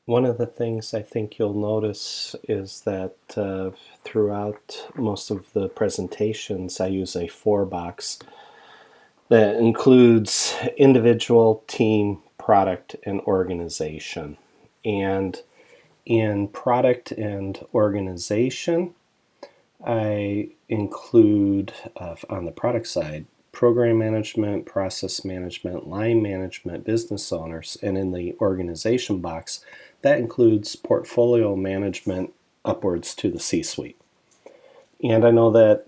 One of the things I think you'll notice is that throughout most of the presentations, I use a 4 box that includes individual, team, product, and organization. And in product and organization, I include, on the product side, program management, process management, line management, business owners, and in the organization box, that includes portfolio management upwards to the C-suite. And I know that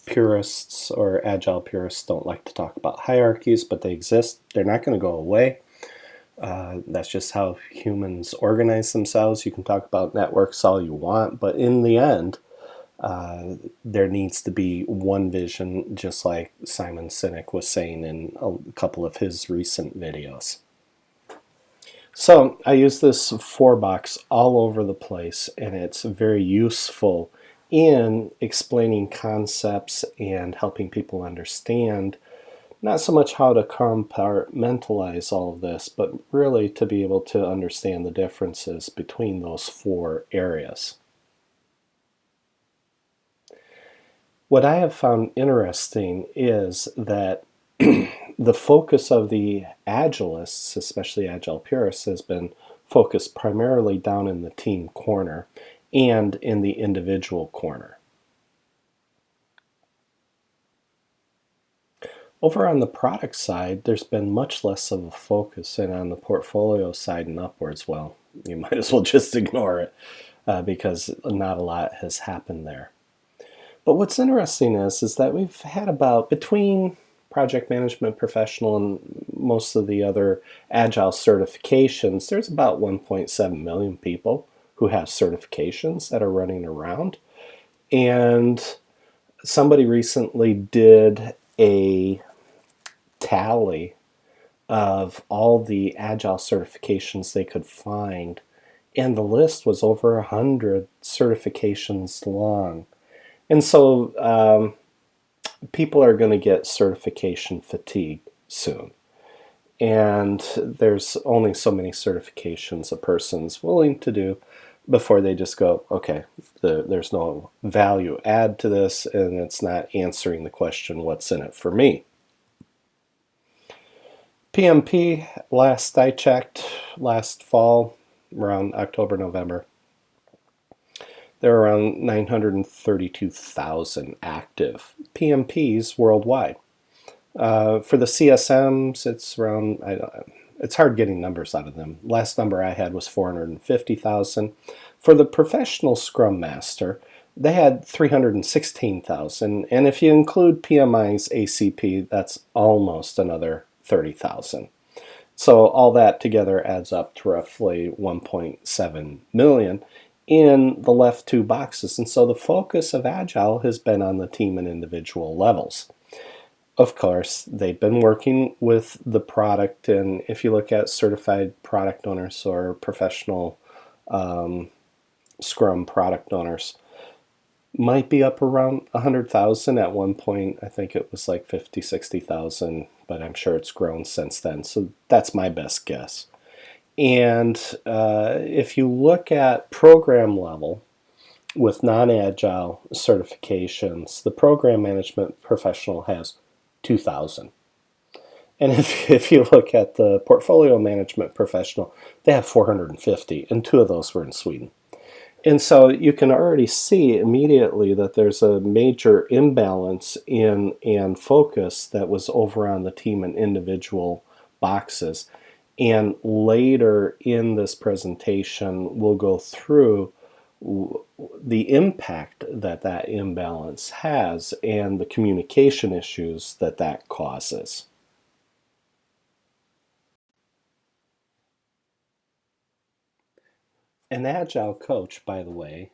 purists or agile purists don't like to talk about hierarchies, but they exist. They're not going to go away. That's just how humans organize themselves. You can talk about networks all you want, but in the end, there needs to be one vision, just like Simon Sinek was saying in a couple of his recent videos. So I use this 4 box all over the place, and it's very useful in explaining concepts and helping people understand not so much how to compartmentalize all of this, but really to be able to understand the differences between those 4 areas. What I have found interesting is that the focus of the Agilists, especially Agile purists, has been focused primarily down in the team corner and in the individual corner. Over on the product side, there's been much less of a focus, and on the portfolio side and upwards, well, you might as well just ignore it because not a lot has happened there. But what's interesting is that we've had about, between project management professional and most of the other agile certifications, there's about 1.7 million people who have certifications that are running around. And somebody recently did a tally of all the agile certifications they could find, and the list was over 100 certifications long. And so people are going to get certification fatigue soon. And there's only so many certifications a person's willing to do before they just go, okay, there's no value add to this, and it's not answering the question, what's in it for me? PMP, last I checked, last fall, around October, November, there are around 932,000 active PMPs worldwide. For the CSMs, it's around, it's hard getting numbers out of them. Last number I had was 450,000. For the professional Scrum Master, they had 316,000. And if you include PMI's ACP, that's almost another 30,000. So all that together adds up to roughly 1.7 million in the left 2 boxes. And so the focus of Agile has been on the team and individual levels. Of course, they've been working with the product, and if you look at certified product owners or professional Scrum product owners, might be up around 100,000 at one point. I think it was like 50, 60,000, but I'm sure it's grown since then. So that's my best guess. And if you look at program level with non-agile certifications, the program management professional has 2,000. And if you look at the portfolio management professional, they have 450, and 2 of those were in Sweden. And so you can already see immediately that there's a major imbalance in and focus that was over on the team and individual boxes. And later in this presentation, we'll go through the impact that that imbalance has and the communication issues that that causes. An Agile Coach, by the way,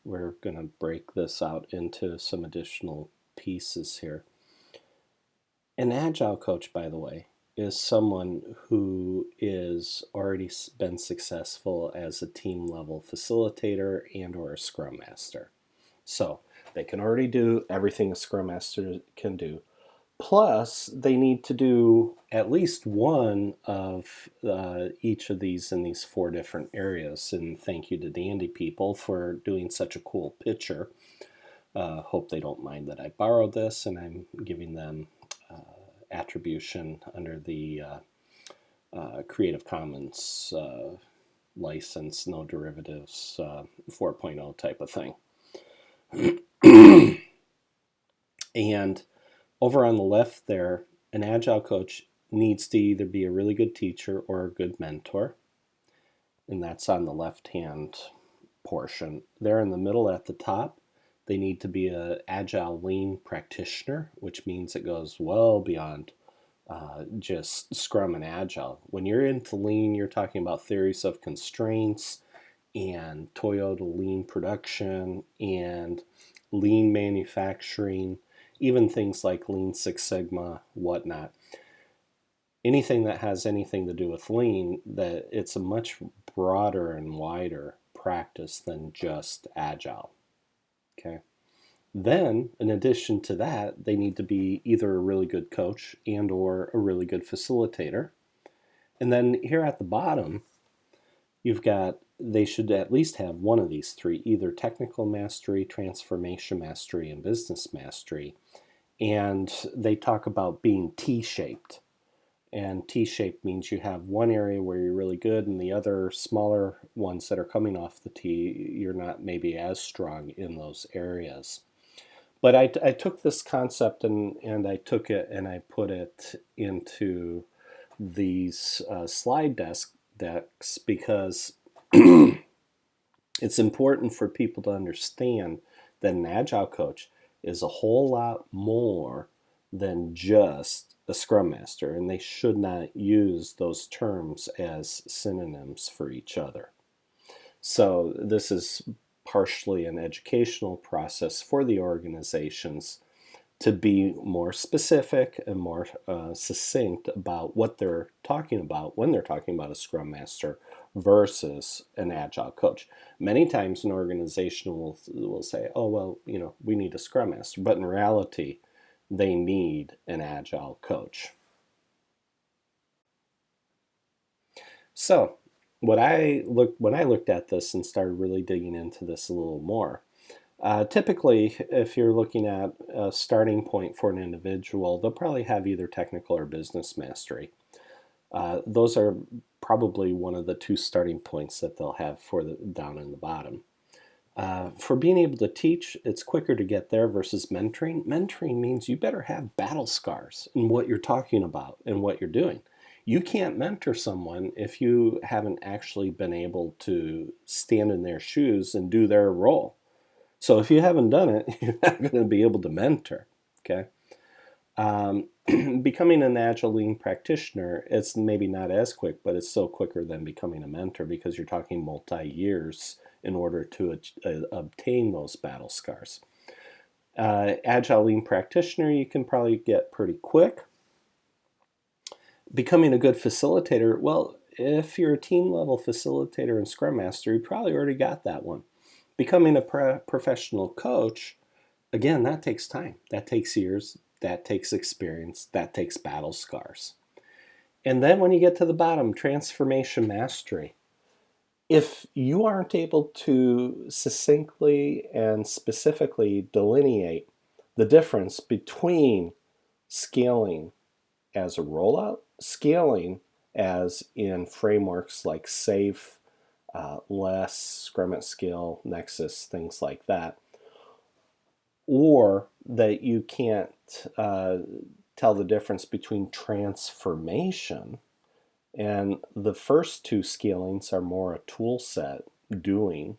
we're going to break this out into some additional pieces here. An Agile Coach, by the way, is someone who is already been successful as a team level facilitator and or a Scrum Master. So they can already do everything a Scrum Master can do, Plus, they need to do at least one of each of these in these 4 different areas. And thank you to the Andy people for doing such a cool picture. Hope they don't mind that I borrowed this and I'm giving them attribution under the Creative Commons license, no derivatives, 4.0 type of thing. And over on the left there, an Agile coach needs to either be a really good teacher or a good mentor. And that's on the left-hand portion. There in the middle at the top, they need to be an Agile Lean practitioner, which means it goes well beyond just Scrum and Agile. When you're into Lean, you're talking about theories of constraints and Toyota Lean production and Lean manufacturing, even things like Lean Six Sigma, whatnot. Anything that has anything to do with Lean, that it's a much broader and wider practice than just Agile. Okay. Then, in addition to that, they need to be either a really good coach and or a really good facilitator. And then here at the bottom, you've got, they should at least have one of these 3, either technical mastery, transformation mastery, and business mastery. And they talk about being T-shaped. And T-shaped means you have one area where you're really good and the other smaller ones that are coming off the T, you're not maybe as strong in those areas. But I took this concept and I took it and I put it into these slide decks because it's important for people to understand that an Agile coach is a whole lot more than just a Scrum Master, and they should not use those terms as synonyms for each other. So this is partially an educational process for the organizations to be more specific and more succinct about what they're talking about when they're talking about a Scrum Master versus an Agile coach. Many times an organization will say, oh, well, we need a Scrum Master, but in reality, they need an Agile coach. So when I looked at this and started really digging into this a little more, typically, if you're looking at a starting point for an individual, they'll probably have either technical or business mastery. Those are probably one of the 2 starting points that they'll have for the down in the bottom. For being able to teach, it's quicker to get there versus mentoring. Mentoring means you better have battle scars in what you're talking about and what you're doing. You can't mentor someone if you haven't actually been able to stand in their shoes and do their role. So if you haven't done it, you're not going to be able to mentor, okay? Becoming an Agile Lean practitioner, it's maybe not as quick, but it's still quicker than becoming a mentor because you're talking multi-years in order to obtain those battle scars. Agile Lean practitioner, you can probably get pretty quick. Becoming a good facilitator, well, if you're a team level facilitator and Scrum Master, you probably already got that one. Becoming a professional coach, again, that takes time. That takes years. That takes experience. That takes battle scars. And then when you get to the bottom, transformation mastery. If you aren't able to succinctly and specifically delineate the difference between scaling as a rollout, scaling as in frameworks like SAFe, Less, Scrum at Scale, Nexus, things like that, or that you can't tell the difference between transformation, and the first 2 scalings are more a tool set doing.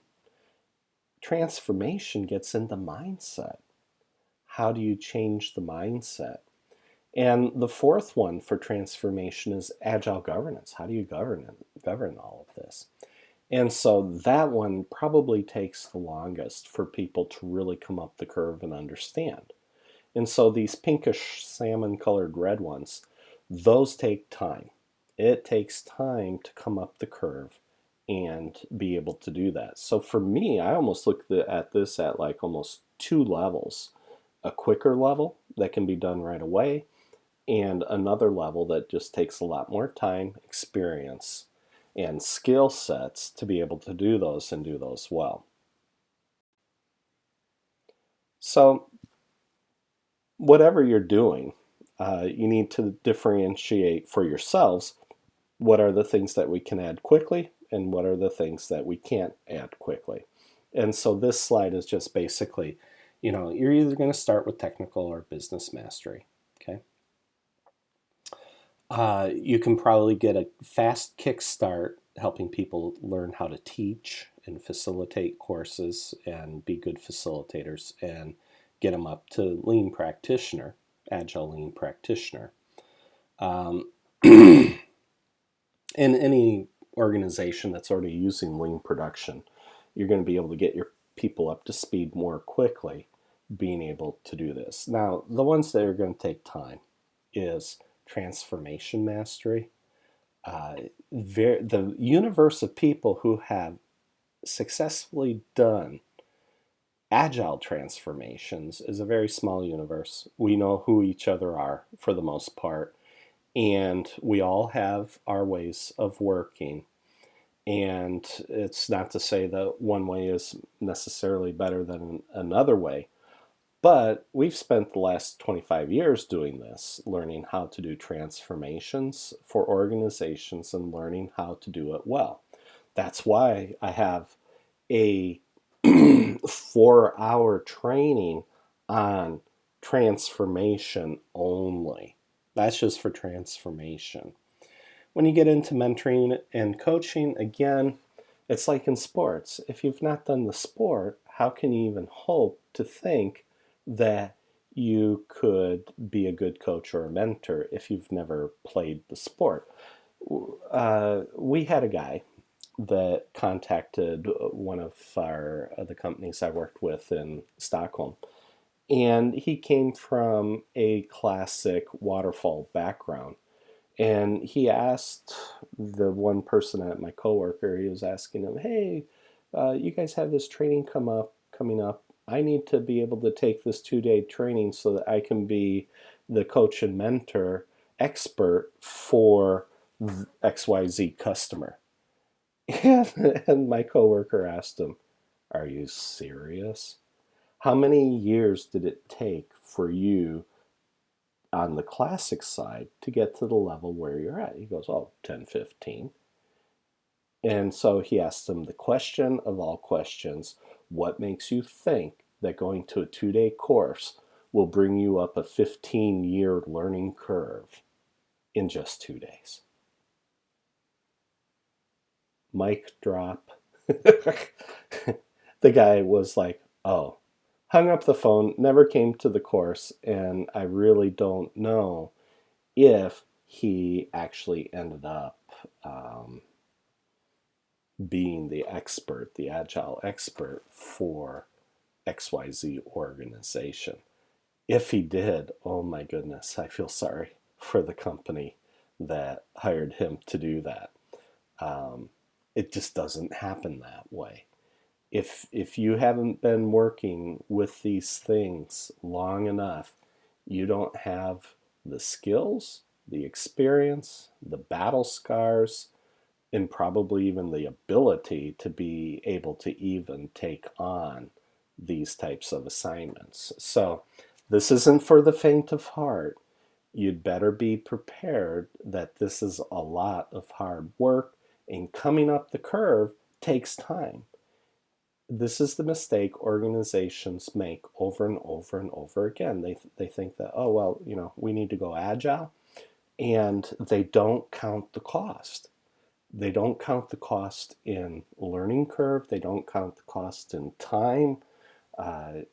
Transformation gets into mindset. How do you change the mindset? And the 4th one for transformation is agile governance. How do you govern all of this? And so that one probably takes the longest for people to really come up the curve and understand. And so these pinkish salmon colored red ones, those take time. It takes time to come up the curve and be able to do that. So for me, I almost look at this at like almost 2 levels. a quicker level that can be done right away, and another level that just takes a lot more time, experience, and skill sets to be able to do those and do those well. So, whatever you're doing, you need to differentiate for yourselves what are the things that we can add quickly and what are the things that we can't add quickly. And so this slide is just basically, you're either going to start with technical or business mastery. Okay. You can probably get a fast kickstart helping people learn how to teach and facilitate courses and be good facilitators and get them up to lean practitioner, agile lean practitioner. In any organization that's already using lean production, you're going to be able to get your people up to speed more quickly being able to do this. Now, the ones that are going to take time is transformation mastery. The universe of people who have successfully done agile transformations is a very small universe. We know who each other are for the most part, and we all have our ways of working. And it's not to say that one way is necessarily better than another way, but we've spent the last 25 years doing this, learning how to do transformations for organizations and learning how to do it well. That's why I have a 4-hour training on transformation only. That's just for transformation. When you get into mentoring and coaching, again, it's like in sports. If you've not done the sport, how can you even hope to think that you could be a good coach or a mentor if you've never played the sport? We had a guy that contacted one of the companies I worked with in Stockholm, and he came from a classic waterfall background. And he asked the one person at my coworker, he was asking him, hey, you guys have this training coming up. I need to be able to take this 2-day training so that I can be the coach and mentor expert for XYZ customer. And my coworker asked him, are you serious? How many years did it take for you on the classic side to get to the level where you're at? He goes, 10, 15. And so he asked him the question of all questions, what makes you think that going to a 2-day course will bring you up a 15-year learning curve in just 2 days? Mic drop. The guy was like, hung up the phone, never came to the course, and I really don't know if he actually ended up being the expert, the agile expert for XYZ organization. If he did, oh my goodness, I feel sorry for the company that hired him to do that. It just doesn't happen that way. If you haven't been working with these things long enough, you don't have the skills, the experience, the battle scars, and probably even the ability to be able to even take on these types of assignments. So this isn't for the faint of heart. You'd better be prepared that this is a lot of hard work, and coming up the curve takes time. This is the mistake organizations make over and over and over again. They think that, we need to go agile, and they don't count the cost. They don't count the cost in learning curve. They don't count the cost in time.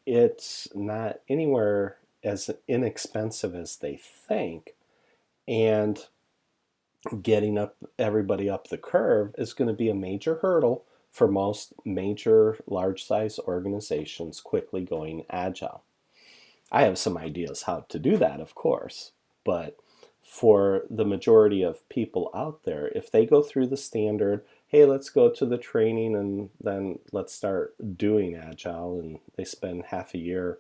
It's not anywhere as inexpensive as they think, and getting everybody up the curve is going to be a major hurdle for most major large-size organizations quickly going agile. I have some ideas how to do that, of course, but for the majority of people out there, if they go through the standard, hey, let's go to the training and then let's start doing agile, and they spend half a year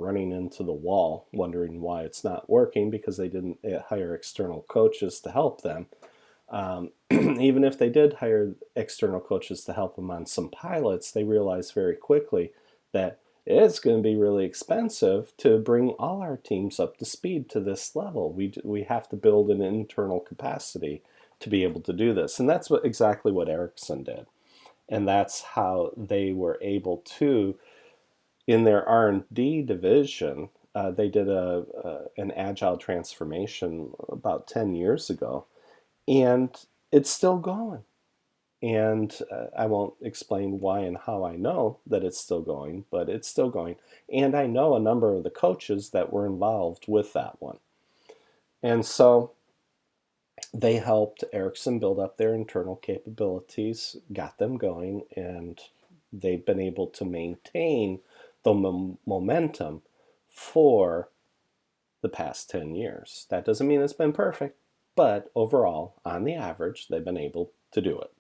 running into the wall, wondering why it's not working because they didn't hire external coaches to help them. Even if they did hire external coaches to help them on some pilots, they realized very quickly that it's going to be really expensive to bring all our teams up to speed to this level. We have to build an internal capacity to be able to do this. And that's exactly what Ericsson did. And that's how they were able to, in their R&D division, they did an agile transformation about 10 years ago. And it's still going. And I won't explain why and how I know that it's still going, but it's still going. And I know a number of the coaches that were involved with that one. And so they helped Ericsson build up their internal capabilities, got them going, and they've been able to maintain the momentum for the past 10 years. That doesn't mean it's been perfect, but overall, on the average, they've been able to do it.